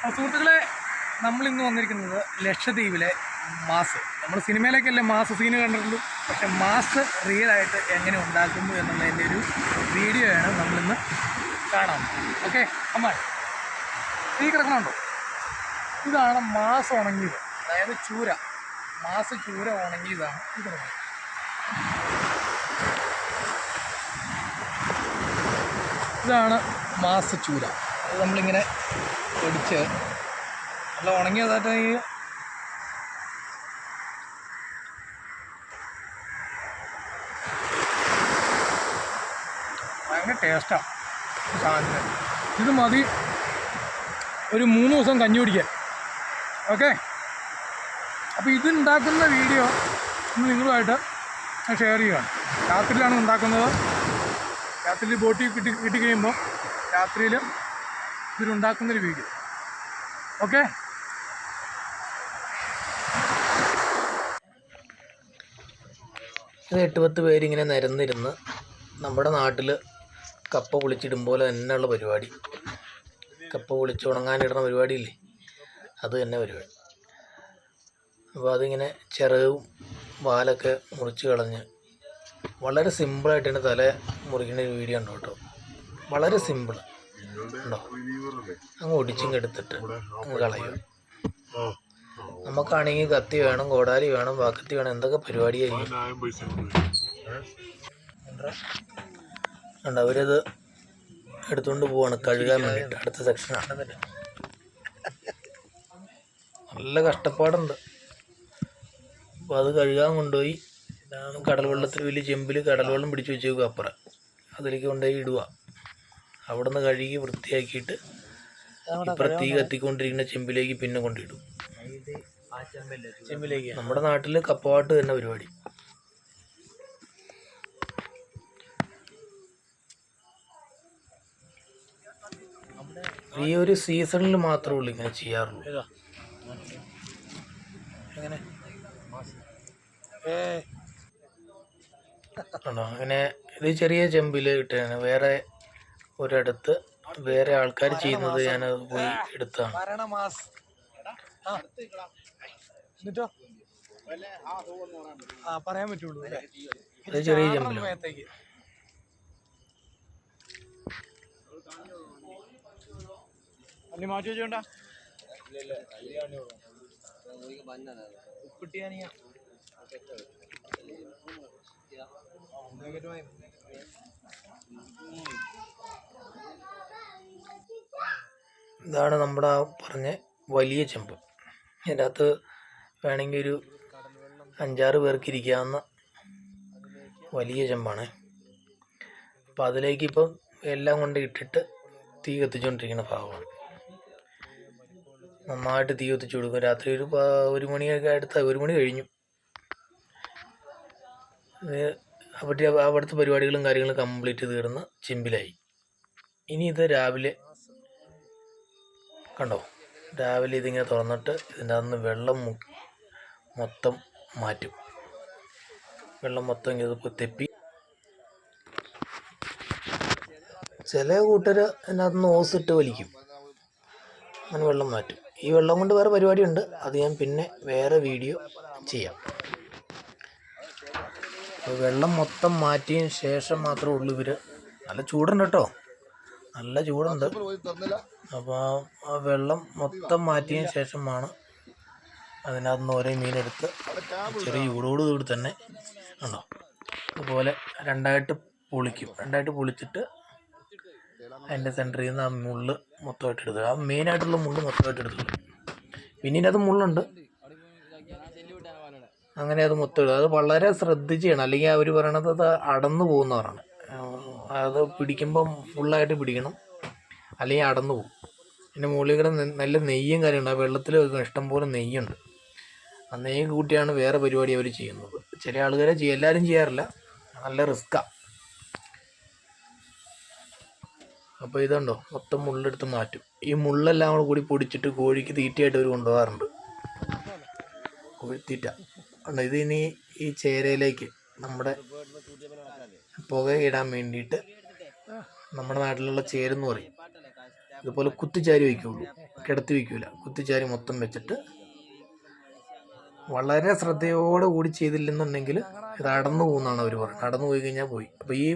സുഹൃത്തുക്കളെ, നമ്മളിന്ന് വന്നിരിക്കുന്നത് ലക്ഷദ്വീപിലെ മാസ്. നമ്മൾ സിനിമയിലേക്കല്ലേ മാസ് സീന് കണ്ടിട്ടുള്ളൂ, പക്ഷെ മാസ് റിയലായിട്ട് എങ്ങനെ ഉണ്ടാക്കുന്നു എന്നുള്ളതിൻ്റെ ഒരു വീഡിയോയാണ് നമ്മളിന്ന് കാണാം. ഓക്കെ, അമ്മ ഈ കിടക്കണുണ്ടോ? ഇതാണ് മാസ് ഉണങ്ങിയത്, അതായത് ചൂര. മാസ് ചൂര ഉണങ്ങിയതാണ് ഇത്. ഇതാണ് മാസ് ചൂര. അത് നമ്മളിങ്ങനെ പൊടിച്ച് നല്ല ഉണങ്ങിയതായിട്ട് ഈ ഭയങ്കര ടേസ്റ്റാണ് സാധനത്തിന്. ഇത് മതി ഒരു 3 ദിവസം കഞ്ഞി കുടിക്കാൻ. ഓക്കെ, അപ്പോൾ ഇതുണ്ടാക്കുന്ന വീഡിയോ ഇന്ന് നിങ്ങളുമായിട്ട് ഷെയർ ചെയ്യുകയാണ്. രാത്രിയിലാണ് ഉണ്ടാക്കുന്നത്. രാത്രിയിൽ ബോട്ടിൽ കിട്ടിക്കഴിയുമ്പോൾ രാത്രിയിൽ ഇതിലുണ്ടാക്കുന്നൊരു വീഡിയോ. ഓക്കെ, ഇത് 8-10 പേരിങ്ങനെ നിരന്നിരുന്ന് നമ്മുടെ നാട്ടിൽ കപ്പ പൊളിച്ചിടും പോലെ തന്നെയുള്ള പരിപാടി. കപ്പ പൊളിച്ച് ഉണങ്ങാനിടുന്ന പരിപാടിയില്ലേ, അത് തന്നെ പരിപാടി. അപ്പോൾ അതിങ്ങനെ ചിറകും വാലൊക്കെ മുറിച്ച് കളഞ്ഞ് വളരെ സിമ്പിളായിട്ട് തന്നെ തല മുറിക്കുന്ന ഒരു വീഡിയോ ഉണ്ടോ കേട്ടോ. വളരെ സിമ്പിൾ ഉണ്ടോ. അങ്ങ് ഒടിച്ചിങ് എടുത്തിട്ട് അങ്ങ് കളയുക. നമുക്കാണെങ്കിൽ കത്തി വേണം, കോടാലി വേണം, വാക്കത്തി വേണം, എന്തൊക്കെ പരിപാടിയായിരിക്കും. ഉണ്ട്, അവരത് എടുത്തുകൊണ്ട് പോവാണ് കഴുകാൻ വേണ്ടിയിട്ട്. അടുത്ത സെക്ഷനാണ്. നല്ല കഷ്ടപ്പാടുണ്ട്. അപ്പോൾ അത് കഴുകാൻ കൊണ്ടുപോയി കടൽ വെള്ളത്തിൽ വലിയ ചെമ്പിൽ കടൽ വെള്ളം പിടിച്ച് വെച്ചേക്കും അപ്പുറം. അതിലേക്ക് കൊണ്ടുപോയി ഇടുക. അവിടെ നിന്ന് കഴുകി വൃത്തിയാക്കിയിട്ട് ഇപ്പുറം തീ കത്തിക്കൊണ്ടിരിക്കുന്ന ചെമ്പിലേക്ക് പിന്നെ കൊണ്ടിടും. ചെമ്പിലേക്ക് നമ്മുടെ നാട്ടിൽ കപ്പവാട്ട് തന്നെ പരിപാടി. ഈ ഒരു സീസണിൽ മാത്രമേ ഉള്ളൂ ഇങ്ങനെ ചെയ്യാറുള്ളൂ. എങ്ങനെ ആണോ? അങ്ങനെ ഇത് ചെറിയ ചെമ്പിൽ ഇട്ടാണ്. വേറെ ഒരിടത്ത് വേറെ ആൾക്കാർ ചെയ്യുന്നത് ഞാനത് പോയി എടുത്താണ്. പറയാൻ പറ്റുള്ളൂ. ഇത് ചെറിയ ചെമ്പിൽ. മാറ്റി വെച്ചോണ്ടാ ഇതാണ് നമ്മുടെ ആ പറഞ്ഞ വലിയ ചെമ്പ്. ഇതിൻ്റെ അകത്ത് വേണമെങ്കിൽ ഒരു 5-6 പേർക്ക് ഇരിക്കാവുന്ന വലിയ ചെമ്പാണ്. അപ്പം അതിലേക്ക് ഇപ്പം എല്ലാം കൊണ്ട് ഇട്ടിട്ട് തീ കത്തിച്ചുകൊണ്ടിരിക്കുന്ന ഭാഗമാണ്. നന്നായിട്ട് തീ കത്തിച്ചു കൊടുക്കും. രാത്രി ഒരു 1 മണിയൊക്കെ അടുത്ത 1 മണി കഴിഞ്ഞു. അവിടുത്തെ പരിപാടികളും കാര്യങ്ങളും കംപ്ലീറ്റ് തീർന്ന് ചെമ്പിലായി. ഇനി ഇത് രാവിലെ കണ്ടോ, രാവിലെ ഇതിങ്ങനെ തുറന്നിട്ട് ഇതിൻ്റെ അകത്ത് വെള്ളം മൊത്തം മാറ്റും. വെള്ളം മൊത്തം ഇങ്ങനെ തെപ്പി ചില കൂട്ടർ അതിനകത്ത് നിന്ന് ഓസിട്ട് വലിക്കും. അങ്ങനെ വെള്ളം മാറ്റും. ഈ വെള്ളം കൊണ്ട് വേറെ പരിപാടിയുണ്ട്, അത് ഞാൻ പിന്നെ വേറെ വീഡിയോ ചെയ്യാം. അപ്പോൾ വെള്ളം മൊത്തം മാറ്റിയതിന് ശേഷം മാത്രമേ ഉള്ളൂ ഇവർ. നല്ല ചൂടുണ്ട് കേട്ടോ, നല്ല ചൂടുണ്ട്. അപ്പോൾ ആ വെള്ളം മൊത്തം മാറ്റിയതിന് ശേഷമാണ് അതിനകത്ത് നിന്ന് ഓരോ മീനെടുത്ത് ചെറിയ ചൂടോടുകൂടി തന്നെ ഉണ്ടോ അതുപോലെ രണ്ടായിട്ട് പൊളിക്കും. രണ്ടായിട്ട് പൊളിച്ചിട്ട് അതിൻ്റെ സെൻറ്ററിൽ നിന്ന് ആ മുള്ള് മൊത്തമായിട്ട് എടുത്തു. ആ മെയിനായിട്ടുള്ള മുള്ള് മൊത്തമായിട്ട് എടുത്തു. പിന്നെ ഇതിനകത്ത് മുള്ളുണ്ട്, അങ്ങനെ അത് മൊത്തം ഇടും. അത് വളരെ ശ്രദ്ധിച്ച് ചെയ്യണം, അല്ലെങ്കിൽ അവർ പറയണത് അത് അടന്നു പോകുന്നവരാണ്. അത് പിടിക്കുമ്പം ഫുള്ളായിട്ട് പിടിക്കണം, അല്ലെങ്കിൽ അടന്നു പോകും. പിന്നെ മുകളിൽ കൂടെ നല്ല നെയ്യും കാര്യമുണ്ട്. ആ വെള്ളത്തിൽ ഇഷ്ടംപോലെ നെയ്യുണ്ട്. ആ നെയ്യ് കൂട്ടിയാണ് വേറെ പരിപാടി അവർ ചെയ്യുന്നത്. ചില ആളുകാരെ എല്ലാവരും ചെയ്യാറില്ല, നല്ല റിസ്ക്കാണ്. അപ്പോൾ ഇതുണ്ടോ മൊത്തം മുള്ളെടുത്ത് മാറ്റും. ഈ മുള്ളെല്ലാം കൂടി പൊടിച്ചിട്ട് കോഴിക്ക് തീറ്റയായിട്ട് അവർ കൊണ്ടുപോകാറുണ്ട്, കോഴിത്തീറ്റ ഉണ്ട്. ഇതിനി ഈ ചേരയിലേക്ക് നമ്മുടെ പുക ഇടാൻ വേണ്ടിയിട്ട് നമ്മുടെ നാട്ടിലുള്ള ചേരെന്ന് പറയും. ഇതുപോലെ കുത്തിച്ചാരി വയ്ക്കുള്ളൂ, കിടത്തി വയ്ക്കൂല. കുത്തിച്ചാരി മൊത്തം വെച്ചിട്ട് വളരെ ശ്രദ്ധയോടെ കൂടി ചെയ്തില്ലെന്നുണ്ടെങ്കിൽ ഇത് അടന്നു പോകുന്നതാണ് അവർ പറയുന്നത്. അടന്നു പോയി കഴിഞ്ഞാൽ പോയി. അപ്പോൾ ഈ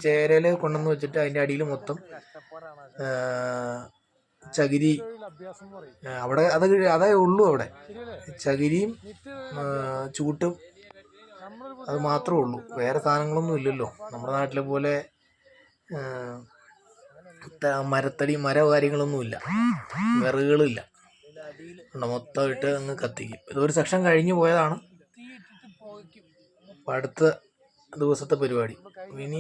ചേരയിൽ കൊണ്ടുവന്ന് വെച്ചിട്ട് അതിൻ്റെ അടിയിൽ മൊത്തം ചകിരി, അവിടെ അതേ ഉള്ളൂ. അവിടെ ചകിരിയും ചൂട്ടും അത് മാത്രമേ ഉള്ളൂ. വേറെ സാധനങ്ങളൊന്നും ഇല്ലല്ലോ. നമ്മുടെ നാട്ടിലെ പോലെ മരമോ കാര്യങ്ങളൊന്നുമില്ല, വിറകുകളില്ല. മൊത്തം ഇട്ട് അങ്ങ് കത്തിക്കും. ഇതൊരു സെക്ഷൻ കഴിഞ്ഞ് പോയതാണ്. അപ്പം അടുത്ത ദിവസത്തെ പരിപാടി ഇനി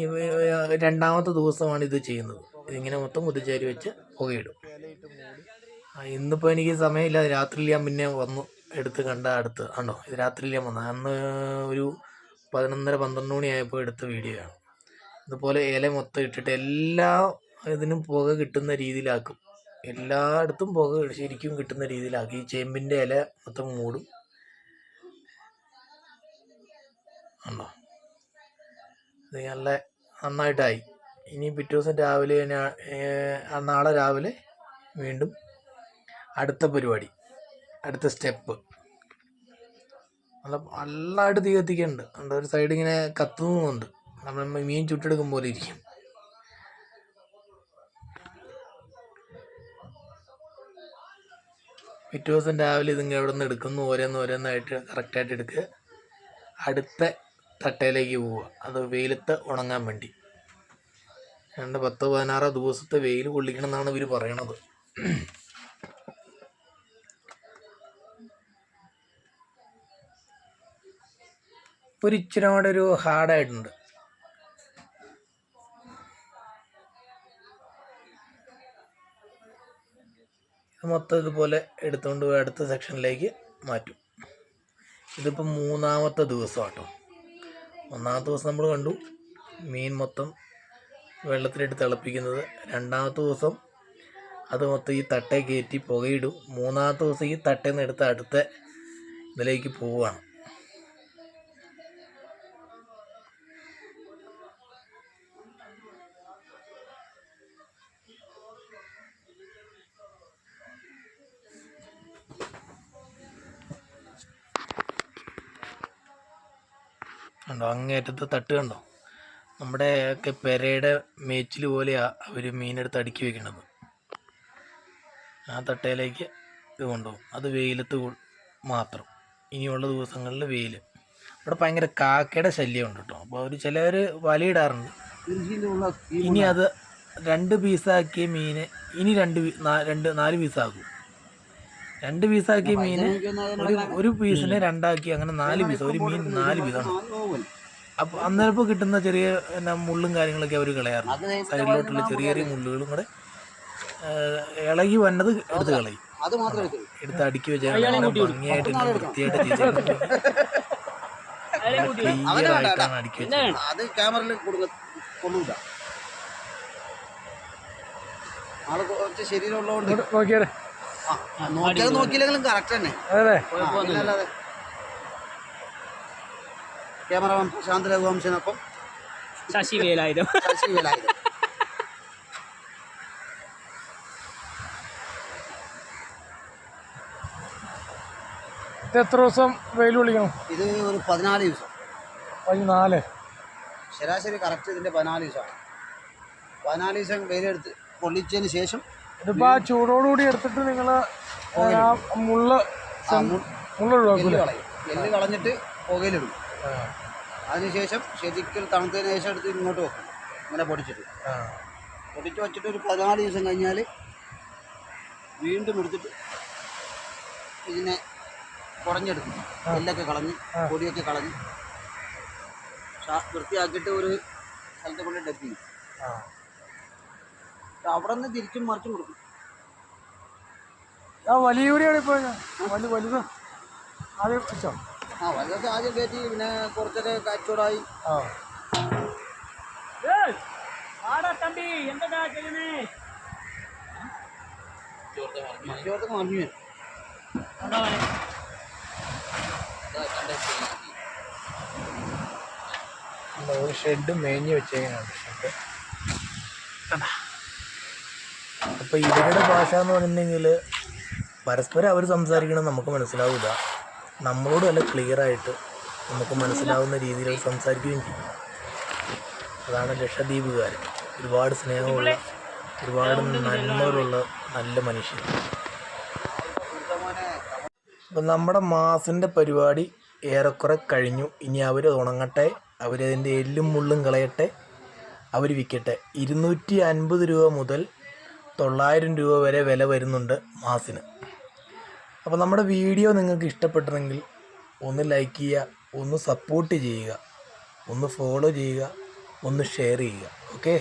രണ്ടാമത്തെ ദിവസമാണ് ഇത് ചെയ്യുന്നത്. ഇതിങ്ങനെ മൊത്തം കുത്തിച്ചേരി വെച്ച് പുകയിടും. ഇന്നിപ്പോൾ എനിക്ക് സമയമില്ല. രാത്രിയിൽ ഞാൻ പിന്നെ വന്നു എടുത്ത് കണ്ട അടുത്ത് ആണോ, ഇത് രാത്രിയിൽ ഞാൻ വന്നത്. അന്ന് ഒരു 11:30-12 മണിയായപ്പോൾ എടുത്ത വീഡിയോ ആണ്. ഇതുപോലെ ഇല മൊത്തം ഇട്ടിട്ട് എല്ലാ ഇതിനും പുക കിട്ടുന്ന രീതിയിലാക്കും. എല്ലായിടത്തും പുക ശരിക്കും കിട്ടുന്ന രീതിയിലാക്കി ഈ ചേമ്പിൻ്റെ ഇല മൊത്തം മൂടും. ആണോ, ഇത് നല്ല നന്നായിട്ടായി. ഇനി പിറ്റേ ദിവസം രാവിലെ നാളെ രാവിലെ വീണ്ടും അടുത്ത പരിപാടി, അടുത്ത സ്റ്റെപ്പ്. നല്ലതായിട്ട് തീ കത്തിക്കുന്നുണ്ട്. അതുകൊണ്ട് ഒരു സൈഡ് ഇങ്ങനെ കത്തുന്നുമുണ്ട്. നമ്മൾ മീൻ ചുട്ടെടുക്കും പോലെ ഇരിക്കും. പിറ്റേ ദിവസം രാവിലെ ഇതിങ്ങനെ എവിടെ നിന്ന് എടുക്കുന്നു, ഓരോന്നായിട്ട് കറക്റ്റായിട്ട് എടുക്കുക. അടുത്ത തട്ടയിലേക്ക് പോവുക, അത് വെയിലത്ത് ഉണങ്ങാൻ വേണ്ടി. 10-16 ദിവസത്തെ വെയിൽ കൊള്ളിക്കണം എന്നാണ് ഇവർ പറയണത്. ഒരു ഇച്ചിരി കൂടെ ഒരു ഹാർഡായിട്ടുണ്ട്. മൊത്തം ഇതുപോലെ എടുത്തുകൊണ്ട് പോയി അടുത്ത സെക്ഷനിലേക്ക് മാറ്റും. ഇതിപ്പോൾ 3-ാമത്തെ ദിവസം കേട്ടോ. 1-ാമത്തെ ദിവസം നമ്മൾ കണ്ടു മീൻ മൊത്തം വെള്ളത്തിലിട്ട് തിളപ്പിക്കുന്നത്. 2-ാമത്തെ ദിവസം അത് മൊത്തം ഈ തട്ടയിൽ കയറ്റി പുകയിടും. 3-ാമത്തെ ദിവസം ഈ തട്ടയിൽ നിന്ന് എടുത്ത് അടുത്ത ഇതിലേക്ക് പോവുകയാണ്. കണ്ടോ, അങ്ങേറ്റത്തെ തട്ട് കണ്ടോ. നമ്മുടെ ഒക്കെ പെരയുടെ മേച്ചിൽ പോലെയാണ് അവർ മീനെടുത്ത് അടുക്കി വെക്കണത്. ആ തട്ടയിലേക്ക് ഇത് കൊണ്ടുപോകും. അത് വെയിലത്ത് മാത്രം. ഇനിയുള്ള ദിവസങ്ങളിൽ വെയിൽ. ഇവിടെ ഭയങ്കര കാക്കയുടെ ശല്യമുണ്ട് കേട്ടോ. അപ്പോൾ അവർ ചിലവർ വലയിടാറുണ്ട്. ഇനി അത് 2 പീസാക്കിയ മീന് ഇനി 4 പീസാക്കും. 2 പീസാക്കിയ മീന് ഒരു പീസിനെ 2ആക്കി, അങ്ങനെ 4 പീസ്. ഒരു മീൻ 4 പീസാണ്. അപ്പോൾ അന്നേരപ്പോൾ കിട്ടുന്ന ചെറിയ മുള്ളും കാര്യങ്ങളൊക്കെ അവർ കളയാറുണ്ട്. സൈഡിലോട്ടുള്ള ചെറിയ മുള്ളുകളും കൂടെ ഇളകി വന്നത് എടുത്ത് കളയും. എടുത്ത് അടുക്കി വെച്ചാൽ ഭംഗിയായിട്ട് വൃത്തിയായിട്ട് ക്ലിയറായിട്ടാണ് അടുക്കി വെച്ചത്. നോക്കിയില്ലെങ്കിലും കറക്റ്റ് തന്നെ. ക്യാമറമാൻ പ്രശാന്ത് രഘുവംശനൊപ്പം ശശി വേലായുധം. എത്ര ദിവസം വെയിൽ കൊള്ളിക്കണം? ഇത് ഒരു 14 ദിവസം. 14 ശരാശരി കറക്റ്റ് ഇതിൻ്റെ 14 ദിവസമാണ്. 14 ദിവസം വെയിലെടുത്ത് കൊള്ളിച്ചതിന് ശേഷം ഇതിപ്പോൾ ആ ചൂടോടുകൂടി എടുത്തിട്ട് നിങ്ങൾ എല്ല് കളഞ്ഞിട്ട് പുകയിലിടും. അതിനുശേഷം ശരിക്കും തണുത്തതിന് ശേഷം എടുത്ത് ഇങ്ങോട്ട് വെക്കും. ഇങ്ങനെ പൊടിച്ചിട്ട് വെച്ചിട്ട് ഒരു 14 ദിവസം കഴിഞ്ഞാൽ വീണ്ടും എടുത്തിട്ട് ഇതിനെ കുടഞ്ഞെടുക്കും. എല്ലൊക്കെ കളഞ്ഞ് പൊടിയൊക്കെ കളഞ്ഞ് വൃത്തിയാക്കിയിട്ട് ഒരു സ്ഥലത്തെ കൊണ്ട് ഡെപ്പ് ചെയ്യും. അവിടെ നിന്ന് തിരിച്ചും മറിച്ചും കൊടുക്കും. വലിയ കൂടിയാണ് ഇപ്പോൾ വലുത് ആദ്യം വെച്ചോ? വലുതൊക്കെ ആദ്യം കയറ്റി, പിന്നെ കുറച്ചൊക്കെ കച്ചവടമായി. മറ്റോടത്തൊക്കെ മറിഞ്ഞു വരും. ഒരു ഷെഡ് മേഞ്ഞ് വെച്ചേക്കാണ്. അപ്പോൾ ഇവരുടെ ഭാഷ എന്ന് പറഞ്ഞിട്ടുണ്ടെങ്കിൽ പരസ്പരം അവർ സംസാരിക്കണം നമുക്ക് മനസ്സിലാവില്ല, നമ്മളോട് നല്ല ക്ലിയറായിട്ട് നമുക്ക് മനസ്സിലാവുന്ന രീതിയിൽ അവർ സംസാരിക്കുകയും ചെയ്യും. അതാണ് ലക്ഷദ്വീപുകാർ. ഒരുപാട് സ്നേഹമുള്ള, ഒരുപാട് നന്മകളുള്ള നല്ല മനുഷ്യർ. അപ്പം നമ്മുടെ മാസിൻ്റെ പരിപാടി ഏറെക്കുറെ കഴിഞ്ഞു. ഇനി അവർ ഉണങ്ങട്ടെ, അവരതിൻ്റെ എല്ലും മുള്ളും കളയട്ടെ, അവർ വിൽക്കട്ടെ. 250 രൂപ മുതൽ 900 രൂപ വരെ വില വരുന്നുണ്ട് മാസിന്. അപ്പോൾ നമ്മുടെ വീഡിയോ നിങ്ങൾക്ക് ഇഷ്ടപ്പെട്ടിട്ടുണ്ടെങ്കിൽ ഒന്ന് ലൈക്ക് ചെയ്യുക, ഒന്ന് സപ്പോർട്ട് ചെയ്യുക, ഒന്ന് ഫോളോ ചെയ്യുക, ഒന്ന് ഷെയർ ചെയ്യുക. ഓക്കെ.